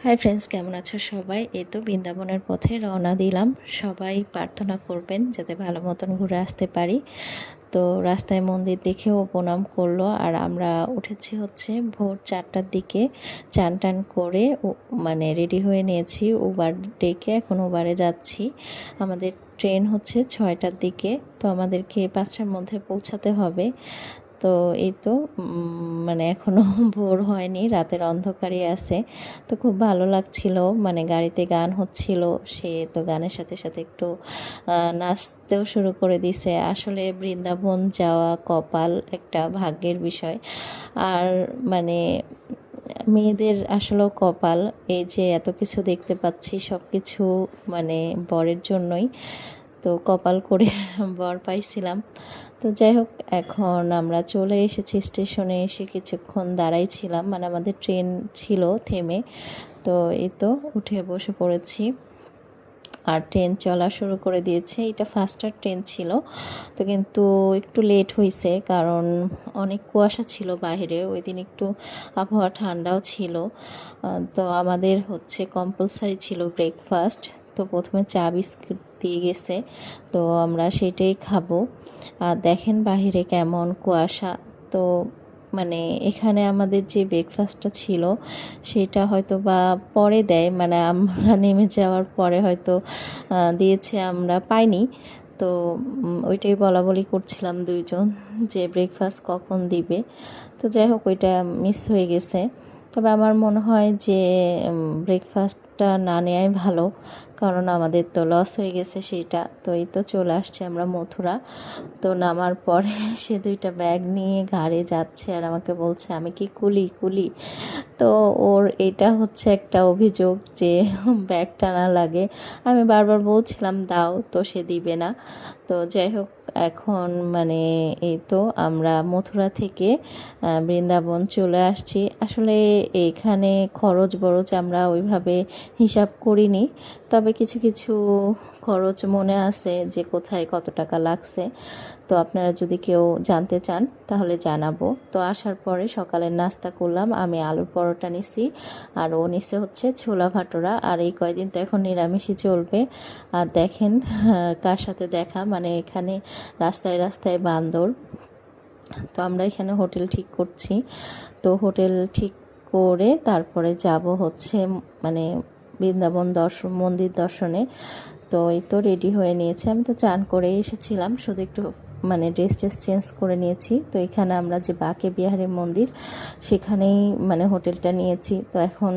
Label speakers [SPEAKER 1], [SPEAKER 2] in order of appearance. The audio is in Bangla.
[SPEAKER 1] হাই ফ্রেন্ডস, কেমন আছো সবাই? এই তো বৃন্দাবনের পথে রওনা দিলাম। সবাই প্রার্থনা করবেন যাতে ভালো মতন ঘুরে আসতে পারি। তো রাস্তায় মন্দির দেখেও প্রণাম করলো। আর আমরা উঠেছি হচ্ছে ভোর 4টার দিকে। চান টান করে মানে রেডি হয়ে নিয়েছি, উবার ডেকে এখন উবারে যাচ্ছি। আমাদের ট্রেন হচ্ছে 6টার দিকে, তো আমাদেরকে 5টার মধ্যে পৌঁছাতে হবে। তো এই তো মানে এখনও ভোর হয়নি, রাতের অন্ধকারই আছে। তো খুব ভালো লাগছিল, মানে গাড়িতে গান হচ্ছিল, সে তো গানের সাথে সাথে একটু নাচতেও শুরু করে দিছে। আসলে বৃন্দাবন যাওয়া কপাল, একটা ভাগ্যের বিষয়। আর মানে মেয়েদের আসলেও কপাল, এই যে এত কিছু দেখতে পাচ্ছি সব কিছু মানে বরের জন্যই। তো কপাল করে বর পাইছিলাম। তো যাই হোক, এখন আমরা চলে এসেছি স্টেশনে। এসে কিছুক্ষণ দাঁড়াই ছিলাম, মানে আমাদের ট্রেন ছিল থেমে। তো এই তো উঠে বসে পড়েছি, আর ট্রেন চলা শুরু করে দিয়েছে। এটা ফাস্টার ট্রেন ছিল, তো কিন্তু একটু লেট হয়েছে কারণ অনেক কুয়াশা ছিল বাইরে। ওই দিন একটু আবহাওয়া ঠান্ডাও ছিল। তো আমাদের হচ্ছে কম্পালসারি ছিল ব্রেকফাস্ট। তো প্রথমে চা বিস্কুট দিয়ে গেছে, তো আমরা সেটাই খাবো। আর দেখেন বাহিরে কেমন কুয়াশা। তো মানে এখানে আমাদের যে ব্রেকফাস্টটা ছিল সেটা হয়তো বা পরে দেয়, মানে আমরা নেমে যাওয়ার পরে হয়তো দিয়েছে, আমরা পাইনি। তো ওইটাই বলা বলি করছিলাম দুইজন যে ব্রেকফাস্ট কখন দিবে। তো যাই হোক, ওইটা মিস হয়ে গেছে। তবে আমার মনে হয় যে ব্রেকফাস্টটা না নেওয়াই ভালো, কারণ আমাদের তো লস হয়ে গেছে সেটা। তো এই তো চলে আসছে আমরা মথুরা। তো নামার পরে সে দুইটা ব্যাগ নিয়ে ঘাড়ে যাচ্ছে আর আমাকে বলছে আমি কি কুলি কুলি। তো ওর এটা হচ্ছে একটা অভিযোগ যে ব্যাগ টানা লাগে। আমি বারবার বলছিলাম দাও, তো সে দিবে না। তো যাই হোক, এখন মানে এই তো আমরা মথুরা থেকে বৃন্দাবন চলে আসছি। আসলে এখানে খরচ বরচ আমরা ওইভাবে হিসাব করিনি, তবে কিছু কিছু খরচ মনে আছে যে কোথায় কত টাকা লাগছে। তো আপনারা যদি কেউ জানতে চান তাহলে জানাবো। তো আসার পরে সকালের নাস্তা করলাম, আমি আলুর পরোটা নিছি, আর ও নিচে হচ্ছে ছোলা ভাটোরা। আর এই কয়দিন তো এখন নিরামিষই চলবে। আর দেখেন কার সাথে দেখা, মানে এখানে রাস্তায় রাস্তায় বান্দর। তো আমরা এখানে হোটেল ঠিক করছি। তো হোটেল ঠিক করে তারপরে যাব হচ্ছে মানে বৃন্দাবন মন্দির দর্শনে। তো এই তো রেডি হয়ে নিয়েছি, আমি তো চান করে এসেছিলাম, শুধু একটু মানে ড্রেস চেঞ্জ করে নিয়েছি। তো এখানে আমরা যে বাঁকে বিহারী মন্দির, সেখানেই মানে হোটেলটা নিয়েছি। তো এখন